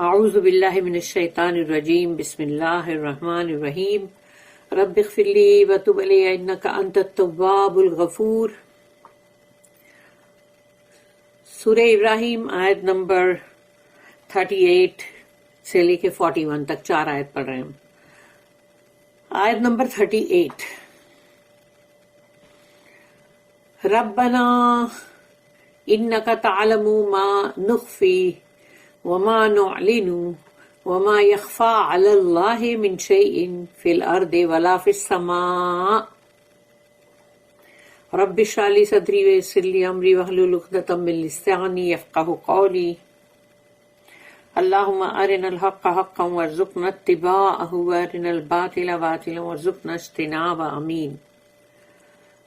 اعوذ باللہ من الشیطان الرجیم بسم اللہ الرحمن الرحیم رب اغفر لی وتب علی انک انت التواب الغفور۔ سورہ ابراہیم آیت نمبر 38 سے لے کے 41 تک 4 آیت پڑھ رہے ہیں ہم۔ آیت نمبر 38، ربنا انک تعلم ما نخفی وما نعلن وما يخفى على الله من شيء في الأرض ولا في السماء رب اشرح لي صدري ويسر لي أمري واحلل عقدة من لساني يفقهوا قولي اللهم أرنا الحق حقا وارزقنا اتباعه وأرنا الباطل باطلا وارزقنا اجتنابه آمین۔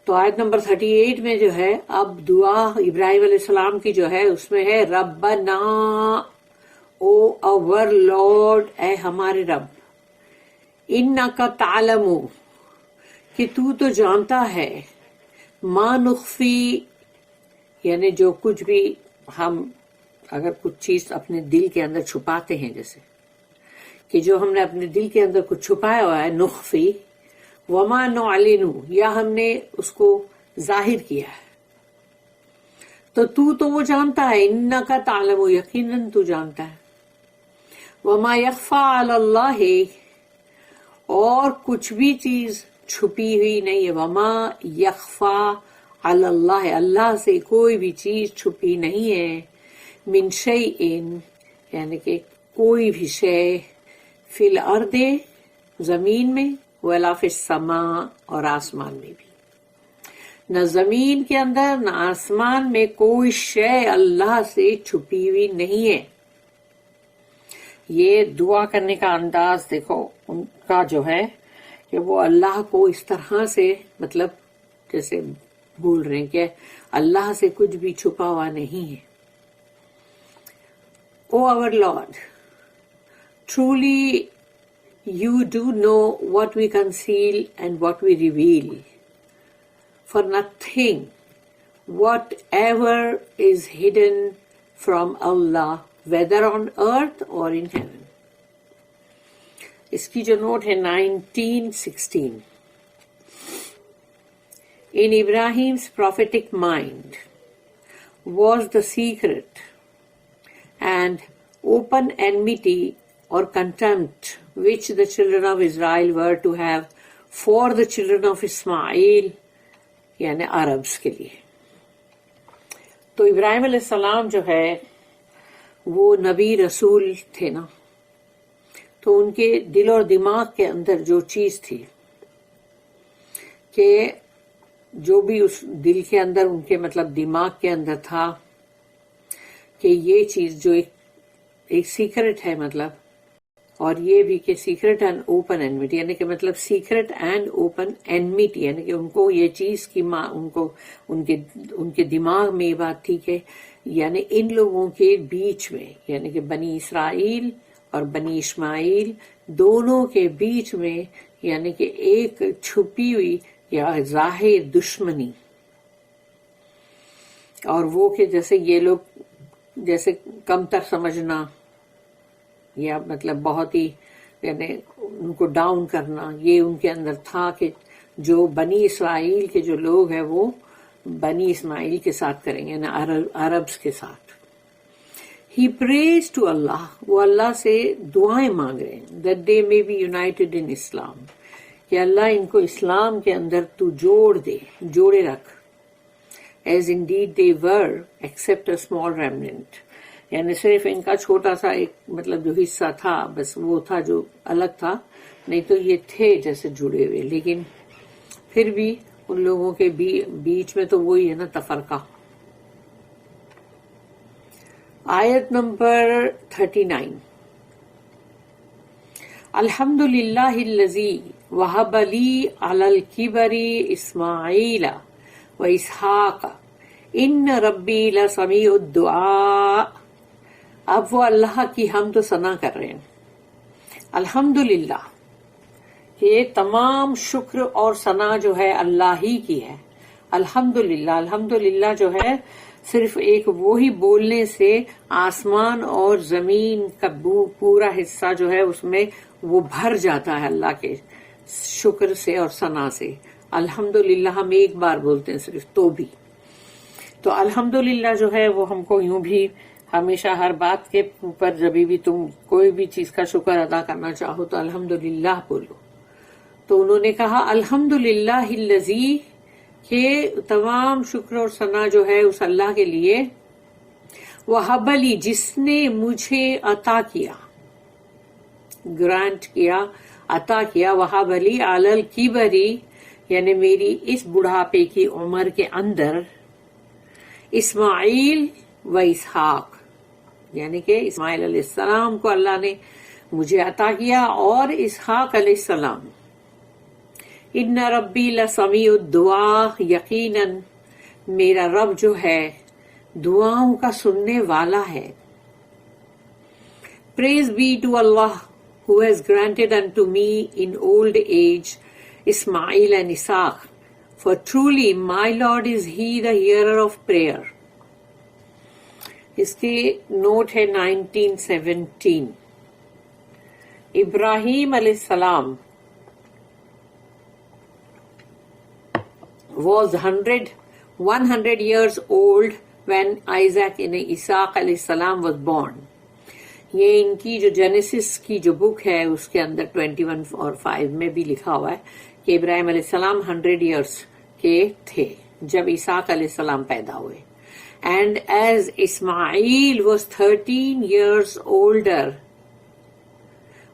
تو آیت نمبر 38 میں جو ہے اب دعا ابراہیم علیہ السلام کی جو ہے اس میں ہے ربنا، او اور لارڈ، اے ہمارے رب، انکا تعلم، کہ تو جانتا ہے، ما نخفی، یعنی جو کچھ بھی ہم اگر کچھ چیز اپنے دل کے اندر چھپاتے ہیں، جیسے کہ جو ہم نے اپنے دل کے اندر کچھ چھپایا ہوا ہے، نخفی، وما نعلن، یا ہم نے اس کو ظاہر کیا ہے، تو وہ جانتا ہے، انکا تعلم، یقیناً تو جانتا ہے، وما یخفی علی اللہ، اور کچھ بھی چیز چھپی ہوئی نہیں ہے، وما یخفی علی اللہ، اللہ سے کوئی بھی چیز چھپی نہیں ہے، من شیء، یعنی کہ کوئی بھی شے، فی الارض، زمین میں، ولا فی السماء، اور آسمان میں بھی، نہ زمین کے اندر نہ آسمان میں کوئی شے اللہ سے چھپی ہوئی نہیں ہے۔ یہ دعا کرنے کا انداز دیکھو ان کا جو ہے کہ وہ اللہ کو اس طرح سے مطلب جیسے بول رہے ہیں کہ اللہ سے کچھ بھی چھپا ہوا نہیں ہے۔ O our Lord, truly you do know what we conceal and what we reveal, for nothing whatever is hidden from Allah whether on earth or in heaven۔ اس کی جو نوٹ ہے 1916، in Ibrahim's prophetic mind was the secret and open enmity or contempt which the children of Israel were to have for the children of Ismail، یعنی عربs کے لیے۔ تو ابراہیم علیہ السلام جو ہے وہ نبی رسول تھے نا، تو ان کے دل اور دماغ کے اندر جو چیز تھی کہ جو بھی اس دل کے اندر ان کے مطلب دماغ کے اندر تھا کہ یہ چیز جو ایک سیکرٹ ہے، مطلب، اور یہ بھی کہ سیکرٹ اینڈ اوپن اینمیٹی، یعنی کہ مطلب سیکرٹ اینڈ اوپن اینمیٹی، یعنی کہ ان کو یہ چیز کی ان کے دماغ میں یہ بات تھی کہ یعنی ان لوگوں کے بیچ میں، یعنی کہ بنی اسرائیل اور بنی اسماعیل دونوں کے بیچ میں، یعنی کہ ایک چھپی ہوئی یا ظاہر دشمنی، اور وہ کہ جیسے یہ لوگ جیسے کم تر سمجھنا یا مطلب بہت ہی یعنی ان کو ڈاؤن کرنا، یہ ان کے اندر تھا کہ جو بنی اسرائیل کے جو لوگ ہیں وہ بنی اسماعیل کے ساتھ کریں گے، یعنی عربs کے ساتھ۔ He prays to Allah، وہ اللہ سے دعائیں مانگ رہے ہیں، that they may be united in Islam، کہ اللہ ان کو اسلام کے اندر تو جوڑے رکھ، as indeed they were except a small remnant، یعنی صرف ان کا چھوٹا سا ایک مطلب جو حصہ تھا بس وہ تھا جو الگ تھا، نہیں تو یہ تھے جیسے جڑے ہوئے، لیکن پھر بھی ان لوگوں کے بیچ میں تو وہی ہے نا تفرقہ۔ آیت نمبر 39، الحمد للہ الذی وہب لی علی الکبر اسماعیل و اسحاق ان ربی لسمیع الدعاء۔ اب وہ اللہ کی حمد و ثنا کر رہے ہیں، الحمد للہ، کہ یہ تمام شکر اور ثنا جو ہے اللہ ہی کی ہے۔ الحمدللہ، الحمدللہ جو ہے صرف ایک وہی بولنے سے آسمان اور زمین کا پورا حصہ جو ہے اس میں وہ بھر جاتا ہے اللہ کے شکر سے اور ثنا سے. الحمدللہ ہم ایک بار بولتے ہیں صرف تو الحمدللہ جو ہے وہ ہم کو یوں بھی ہمیشہ ہر بات کے اوپر جب بھی تم کوئی بھی چیز کا شکر ادا کرنا چاہو تو الحمدللہ بولو. تو انہوں نے کہا الحمدللہ الذی، کہ تمام شکر اور ثنا جو ہے اس اللہ کے لیے، وہب لی، جس نے مجھے عطا کیا، گرانٹ کیا، عطا کیا، وہب لی علی الکبری، یعنی میری اس بڑھاپے کی عمر کے اندر، اسماعیل و اسحاق، یعنی کہ اسماعیل علیہ السلام کو اللہ نے مجھے عطا کیا اور اسحاق علیہ السلام. ان ربی لسمیع الدعا، یقیناً میرا رب جو ہے دعاؤں کا سننے والا ہے. Praise be to Allah who has granted unto me in old age Ismail and Isaac, for truly my Lord is he the hearer of prayer. اس کی نوٹ ہے 1917. ابراہیم علیہ السلام was 100 years old when Isaac and Isaac علیہ السلام was born. یہ ان کی جو Genesis کی جو بک ہے اس کے اندر 21 اور 5 میں بھی لکھا ہوا ہے کہ ابراہیم علیہ السلام 100 ایئرس کے تھے جب اسحاق علیہ السلام پیدا ہوئے. And as Ismail was 13 years older،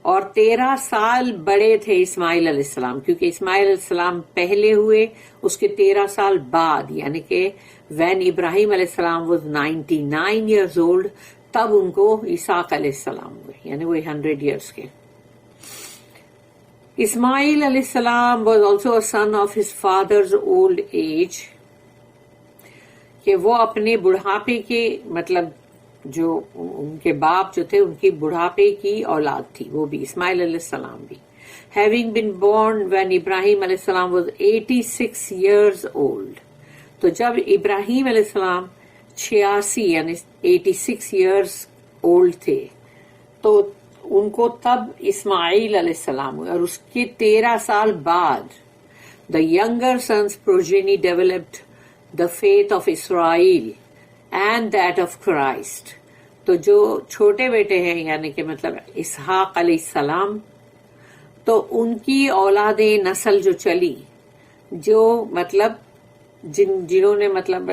اور 13 سال بڑے تھے اسماعیل علیہ السلام، کیونکہ اسماعیل علیہ السلام پہلے ہوئے اس کے 13 سال بعد، یعنی کہ when ابراہیم علیہ السلام was 99 years old، تب ان کو اسحاق علیہ السلام ہوئے، یعنی وہی 100 ایئرس کے. اسماعیل علیہ السلام was also a son of his father's old age، کہ وہ اپنے بڑھاپے کے مطلب جو ان کے باپ جو تھے ان کی بڑھاپے کی اولاد تھی، وہ بھی اسماعیل علیہ السلام بھی. Having been born when ابراہیم علیہ السلام was 86 years old، تو جب ابراہیم علیہ السلام 86 یعنی 86 years old تھے تو ان کو تب اسماعیل علیہ السلام ہوئے، اور اس کے 13 سال بعد the younger son's progeny developed the faith of Israel and that of Christ. تو جو چھوٹے بیٹے ہیں یعنی کہ مطلب اسحاق علیہ السلام، تو ان کی اولاد نسل جو چلی، جو مطلب جنہوں نے مطلب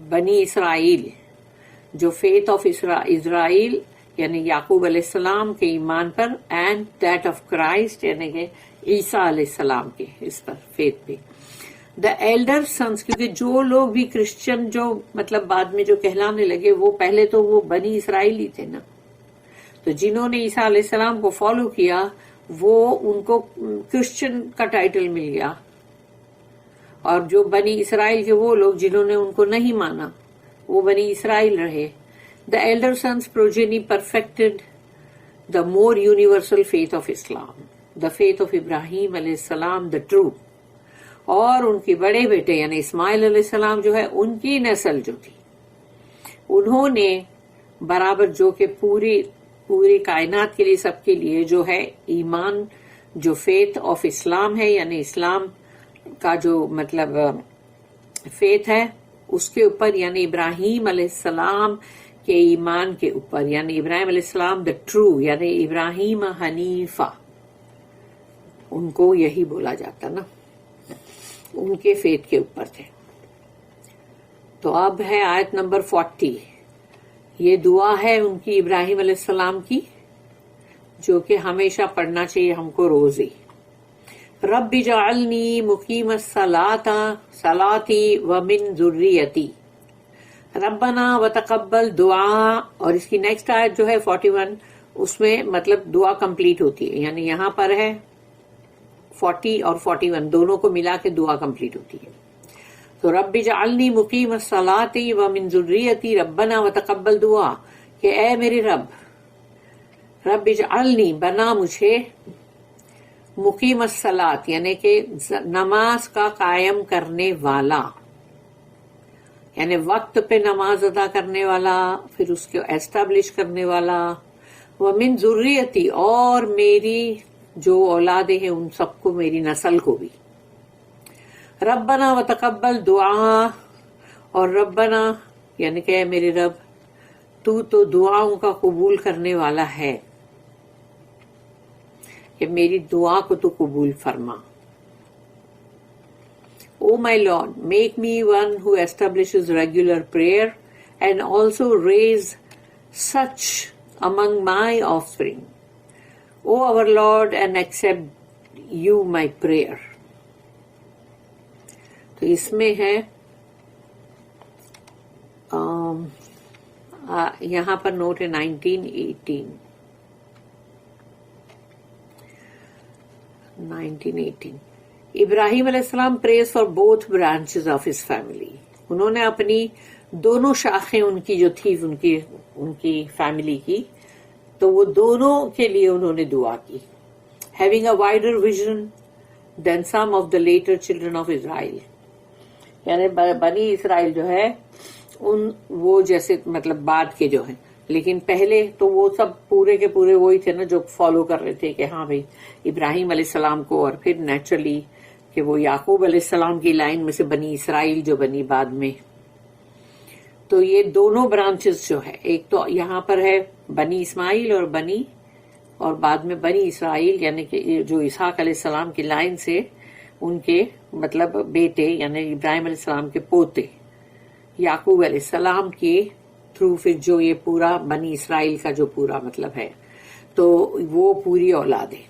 بنی اسرائیل، جو فیتھ آف اسرائیل یعنی یعقوب علیہ السلام کے ایمان پر، اینڈ دیٹ آف کرائسٹ یعنی کہ عیسیٰ علیہ السلام کے اس پر فیتھ پہ. دا ایلڈر سنس، کیونکہ جو لوگ بھی کرسچن جو مطلب بعد میں جو کہلانے لگے وہ پہلے تو وہ بنی اسرائیلی تھے نا، تو جنہوں نے عیسیٰ علیہ السلام کو فالو کیا وہ ان کو کرسچن کا ٹائٹل مل گیا، اور جو بنی اسرائیل کے وہ لوگ جنہوں نے ان کو نہیں مانا وہ بنی اسرائیل رہے. The elder sons progeny perfected the more universal faith of Islam, the faith of Ibrahim علیہ السلام دا ٹرو. اور ان کے بڑے بیٹے یعنی اسماعیل علیہ السلام جو ہے ان کی نسل جو تھی انہوں نے برابر جو کہ پوری کائنات کے لیے سب کے لیے جو ہے ایمان، جو فیتھ آف اسلام ہے یعنی اسلام کا جو مطلب فیتھ ہے اس کے اوپر، یعنی ابراہیم علیہ السلام کے ایمان کے اوپر، یعنی ابراہیم علیہ السلام دا ٹرو یعنی ابراہیم حنیفہ، ان کو یہی بولا جاتا نا، ان کے فیتھ کے اوپر تھے. تو اب ہے آیت نمبر 40. یہ دعا ہے ان کی ابراہیم علیہ السلام کی جو کہ ہمیشہ پڑھنا چاہیے ہم کو روز ہی. رب اجعلنی مقیم الصلاۃ ومن ذریتی ربنا وتقبل دعا. اور اس کی نیکسٹ آیت جو ہے 41 اس میں مطلب دعا کمپلیٹ ہوتی ہے، یعنی یہاں پر ہے 40 اور 41 دونوں کو ملا کے دعا کمپلیٹ ہوتی ہے. تو رب اجعلنی مقیم الصلاۃ ومن ذریتی ربنا وتقبل دعا، کہ اے میرے رب اجعلنی بنا مجھے مقیم الصلاۃ یعنی کہ نماز کا قائم کرنے والا، یعنی وقت پہ نماز ادا کرنے والا، پھر اس کو ایسٹیبلش کرنے والا، ومن ذریتی، اور میری جو اولادیں ہیں ان سب کو، میری نسل کو بھی. ربنا وتقبل دعا، اور ربنا یعنی کہ میرے رب تو دعاؤں کا قبول کرنے والا ہے، کہ میری دعا کو تو قبول فرما. O my Lord, make me one who establishes regular prayer and also raise such among my offspring. O our Lord, and accept you my prayer. تو اس میں ہے یہاں پر نوٹ ہے 1918. ابراہیم علیہ السلام prays for both branches of his family. انہوں نے اپنی دونوں شاخیں ان کی جو تھی ان کی فیملی کی، تو وہ دونوں کے لیے انہوں نے دعا کی. Having a wider vision then some of the later children of Israel. یعنی بنی اسرائیل جو ہے وہ جیسے مطلب بعد کے جو ہیں، لیکن پہلے تو وہ سب پورے کے پورے وہی تھے نا جو فالو کر رہے تھے کہ ہاں بھائی ابراہیم علیہ السلام کو، اور پھر نیچرلی کہ وہ یعقوب علیہ السلام کی لائن میں سے بنی اسرائیل جو بنی بعد میں. تو یہ دونوں برانچز جو ہے، ایک تو یہاں پر ہے بنی اسماعیل اور بعد میں بنی اسرائیل، یعنی کہ جو اسحاق علیہ السلام کی لائن سے ان کے مطلب بیٹے، یعنی ابراہیم علیہ السلام کے پوتے یعقوب علیہ السلام کے تھرو پھر جو یہ پورا بنی اسرائیل کا جو پورا مطلب ہے، تو وہ پوری اولاد ہے.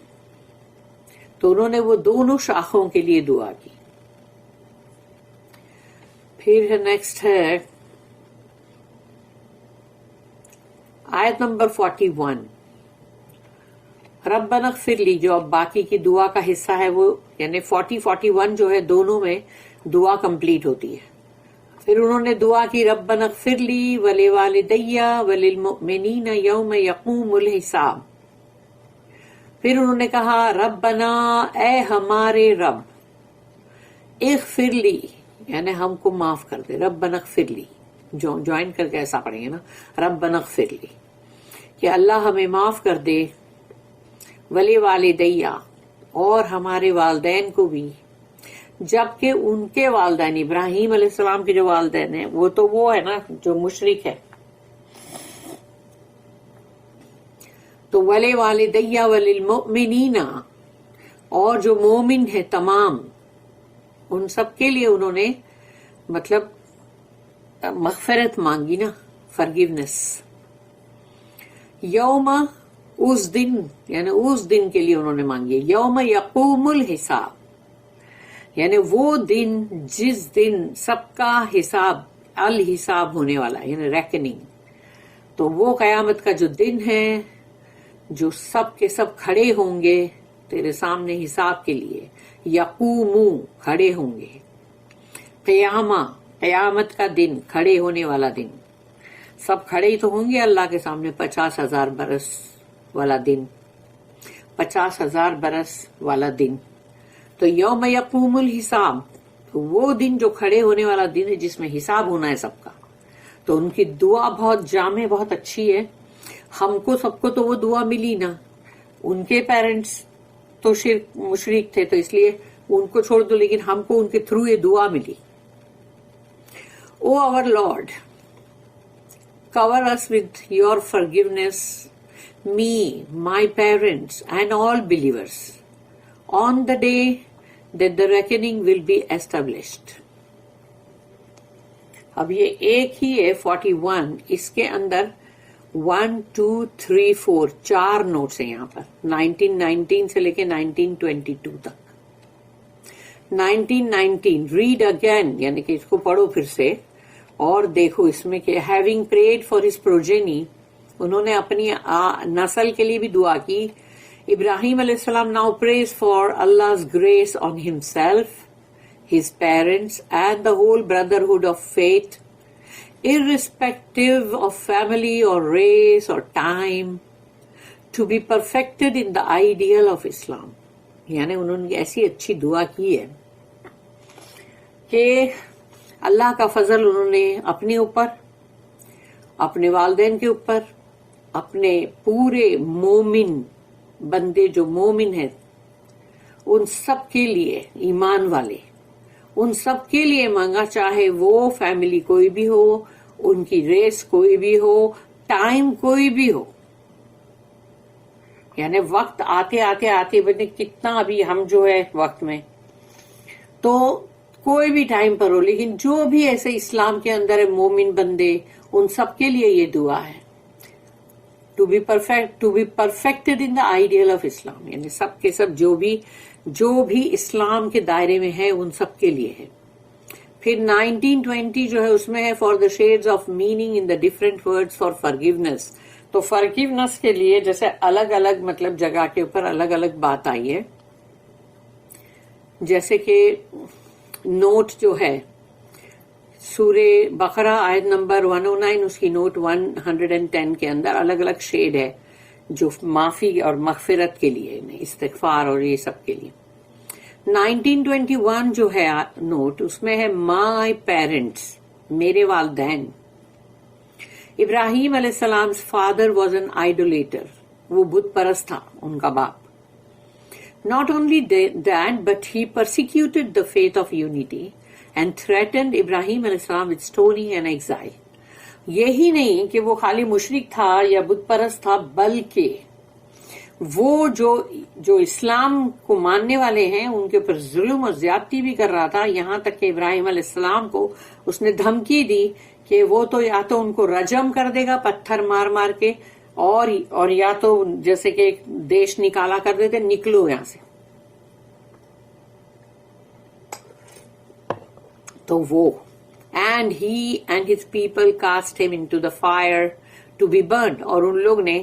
تو انہوں نے وہ دونوں شاخوں کے لیے دعا کی. پھر نیکسٹ ہے آیت نمبر 41. ربنا اغفر لی، جو اب باقی کی دعا کا حصہ ہے وہ یعنی 40-41 جو ہے دونوں میں دعا کمپلیٹ ہوتی ہے. پھر انہوں نے دعا کی ربنا اغفر لی ولوالدی وللمؤمنین یوم یقوم الحساب. پھر انہوں نے کہا ربنا، اے ہمارے رب، اغفر لی یعنی ہم کو معاف کر دے. ربنا اغفر لی جو جوائن کر کے ایسا پڑھیں گے نا، ربنا اغفر لی کہ اللہ ہمیں معاف کر دے، ولوالدی اور ہمارے والدین کو بھی، جبکہ ان کے والدین ابراہیم علیہ السلام کے جو والدین ہیں وہ تو وہ ہے نا جو مشرک ہے. تو ولوالدی وللمؤمنین، اور جو مومن ہے تمام، ان سب کے لیے انہوں نے مطلب مغفرت مانگی نا، فرگیونیس. یوم، اس دن یعنی اس دن کے لیے انہوں نے مانگی. یوم یقوم الحساب یعنی وہ دن جس دن سب کا حساب الحساب ہونے والا ہے، یعنی ریکننگ. تو وہ قیامت کا جو دن ہے جو سب کے سب کھڑے ہوں گے تیرے سامنے حساب کے لیے. یقومو کھڑے ہوں گے، قیامہ قیامت کا دن، کھڑے ہونے والا دن. سب کھڑے ہی تو ہوں گے اللہ کے سامنے. 50,000 برس والا دن، 50,000 برس والا دن. تو یوم یقوم الحساب، تو وہ دن جو کھڑے ہونے والا دن ہے جس میں حساب ہونا ہے سب کا. تو ان کی دعا بہت جامع، بہت اچھی ہے. ہم کو سب کو تو وہ دعا ملی نا، ان کے پیرنٹس تو مشرک تھے تو اس لیے ان کو چھوڑ دو، لیکن ہم کو ان کے تھرو یہ دعا ملی. او our lord, cover us with your forgiveness, me, my parents, and all believers, on the day that the reckoning will be established. اب یہ ایک ہی ہے 41، اس کے اندر 1 2 3 4 4 نوٹس ہیں یہاں پر، 1919 سے لے کے 1922 تک. 1919 ریڈ اگین، یعنی کہ اس کو پڑھو پھر سے اور دیکھو اس میں کہ ہیونگ پریڈ فار ہز پروجینی، انہوں نے اپنی نسل کے لیے بھی دعا کی. ابراہیم علیہ السلام now prays for Allah's grace on himself, his parents and the whole brotherhood of faith, irrespective of family or race or time, to be perfected in the ideal of Islam. یعنی انہوں نے ایسی اچھی دعا کی ہے کہ اللہ کا فضل انہوں نے اپنے اوپر، اپنے والدین کے اوپر، اپنے پورے مومن بندے جو مومن ہیں ان سب کے لیے، ایمان والے ان سب کے لیے مانگا، چاہے وہ فیملی کوئی بھی ہو، ان کی ریس کوئی بھی ہو، ٹائم کوئی بھی ہو. یعنی وقت آتے آتے آتے بنے کتنا ابھی ہم جو ہے وقت میں، تو کوئی بھی ٹائم پر ہو، لیکن جو بھی ایسے اسلام کے اندر ہے مومن بندے، ان سب کے لیے یہ دعا ہے to be perfected in the ideal of Islam. یعنی سب کے سب جو بھی اسلام کے دائرے میں ہے ان سب کے لیے ہے. پھر 1920 جو ہے اس میں ہے for the sheds of meaning in the different words for forgiveness. تو فرگیونیس کے لیے جیسے الگ الگ مطلب جگہ کے اوپر الگ الگ بات آئی ہے. جیسے کہ نوٹ جو ہے سورہ بقرہ آیت نمبر 109 اس کی نوٹ 110 کے اندر الگ الگ شیڈ ہے جو معافی اور مغفرت کے لیے، استغفار اور یہ سب کے لیے. 1921 جو ہے نوٹ اس میں ہے مائی پیرنٹس، میرے والدین. ابراہیم علیہ السلام فادر واز این آئیڈولیٹر، وہ بت پرست تھا ان کا باپ. Not only that, but he persecuted the faith of unity and threatened Ibrahim alayhi salam with stoning and exile. یہی نہیں کہ وہ خالی مشرک تھا یا بت پرست تھا، بلکہ وہ جو اسلام کو ماننے والے ہیں ان کے اوپر ظلم اور زیادتی بھی کر رہا تھا. یہاں تک کہ ابراہیم علیہ السلام کو اس نے دھمکی دی کہ وہ تو یا تو ان کو رجم کر دے گا پتھر مار مار کے، اور یا تو جیسے کہ ایک دیش نکالا کر دیتے، نکلو یہاں سے. تو وہ and he and his people cast him into the fire to be burned. اور ان لوگ نے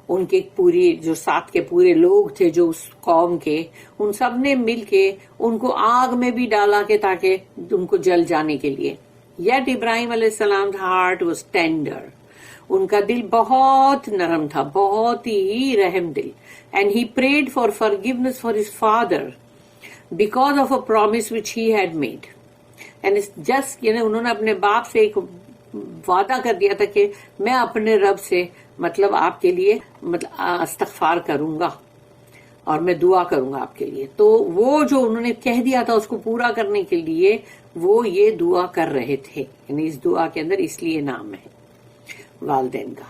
ان کے پوری جو ساتھ کے پورے لوگ تھے جو اس قوم کے، ان سب نے مل کے ان کو آگ میں بھی ڈالا کہ تاکہ ان کو جل جانے کے لیے. یٹ ابراہیم علیہ السلام ہارٹ واز ٹینڈر، ان کا دل بہت نرم تھا، بہت ہی رحم دل. And he prayed for forgiveness for his father because of a promise which he had made. And just یعنی انہوں نے اپنے باپ سے ایک وعدہ کر دیا تھا کہ میں اپنے رب سے مطلب آپ کے لیے مطلب استغفار کروں گا اور میں دعا کروں گا آپ کے لیے. تو وہ جو انہوں نے کہہ دیا تھا اس کو پورا کرنے کے لیے وہ یہ دعا کر رہے تھے. یعنی اس دعا کے اندر اس لیے نام ہے والدین کا.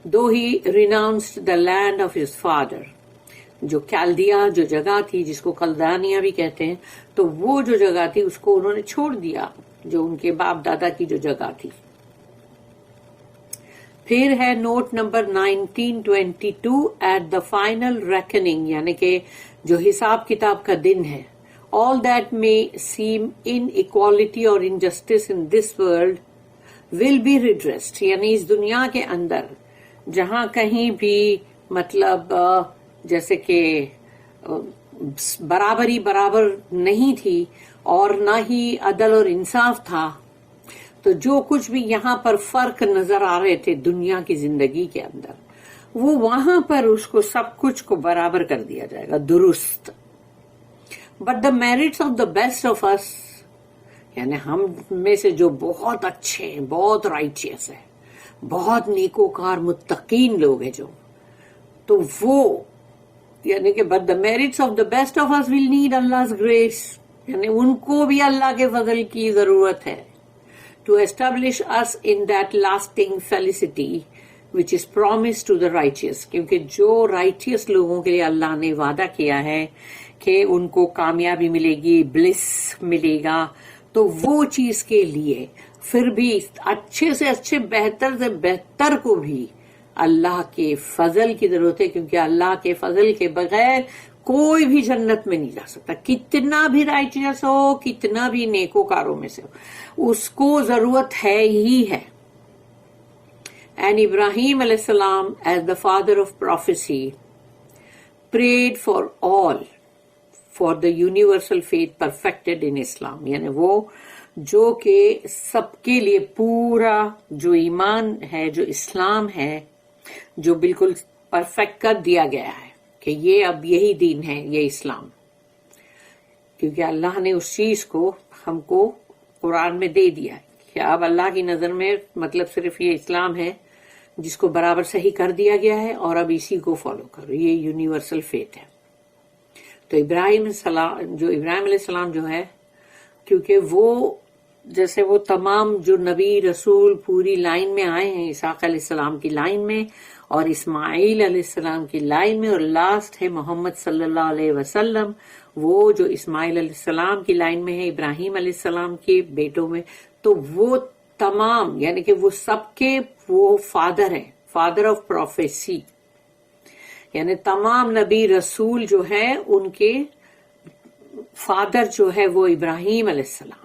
دو ہی ریناؤنسڈ دا لینڈ آف ہز فادر، جو کیلدیا جو جگہ تھی جس کو کلدانیہ بھی کہتے ہیں، تو وہ جو جگہ تھی اس کو انہوں نے چھوڑ دیا جو ان کے باپ دادا کی جو جگہ تھی. پھر ہے note number 1922 at the final reckoning, یعنی کہ جو حساب کتاب کا دن ہے. All that may seem inequality or injustice in this world will be redressed. یعنی اس دنیا کے اندر جہاں کہیں بھی مطلب جیسے کہ برابر نہیں تھی اور نہ ہی عدل اور انصاف تھا، تو جو کچھ بھی یہاں پر فرق نظر آ رہے تھے دنیا کی زندگی کے اندر، وہ وہاں پر اس کو سب کچھ کو برابر کر دیا جائے گا، درست. But the merits of the best of us, یعنی ہم میں سے جو بہت اچھے ہیں، بہت رائچیس ہے، بہت نیکوکار متقین لوگ ہیں جو، تو وہ یعنی کہ but the merits of the best of us will need Allah's grace، یعنی ان کو بھی اللہ کے فضل کی ضرورت ہے. To establish us in that lasting felicity which is promised to the righteous، کیونکہ جو رائچیس لوگوں کے لیے اللہ نے وعدہ کیا ہے کہ ان کو کامیابی ملے گی، بلس ملے گا، تو وہ چیز کے لیے پھر بھی اچھے سے اچھے، بہتر سے بہتر کو بھی اللہ کے فضل کی ضرورت ہے. کیونکہ اللہ کے فضل کے بغیر کوئی بھی جنت میں نہیں جا سکتا، کتنا بھی رائچیس ہو، کتنا بھی نیکوکاروں میں سے ہو، اس کو ضرورت ہے ہی ہے. اینڈ ابراہیم علیہ السلام as the father of prophecy prayed for all for the universal faith perfected in Islam. یعنی وہ جو کہ سب کے لیے پورا جو ایمان ہے، جو اسلام ہے، جو بالکل پرفیکٹ کر دیا گیا ہے کہ یہ اب یہی دین ہے، یہ اسلام. کیونکہ اللہ نے اس چیز کو ہم کو قرآن میں دے دیا کہ اب اللہ کی نظر میں مطلب صرف یہ اسلام ہے جس کو برابر صحیح کر دیا گیا ہے، اور اب اسی کو فالو کرو، یہ یونیورسل فیتھ ہے۔ تو ابراہیم علیہ السلام جو ہے، کیونکہ وہ جیسے وہ تمام جو نبی رسول پوری لائن میں آئے ہیں، اسحاق علیہ السلام کی لائن میں اور اسماعیل علیہ السلام کی لائن میں، اور لاسٹ ہے محمد صلی اللہ علیہ وسلم، وہ جو اسماعیل علیہ السلام کی لائن میں ہے، ابراہیم علیہ السلام کے بیٹوں میں، تو وہ تمام یعنی کہ وہ سب کے وہ فادر ہیں، فادر آف پروفیسی، یعنی تمام نبی رسول جو ہے ان کے فادر جو ہے وہ ابراہیم علیہ السلام۔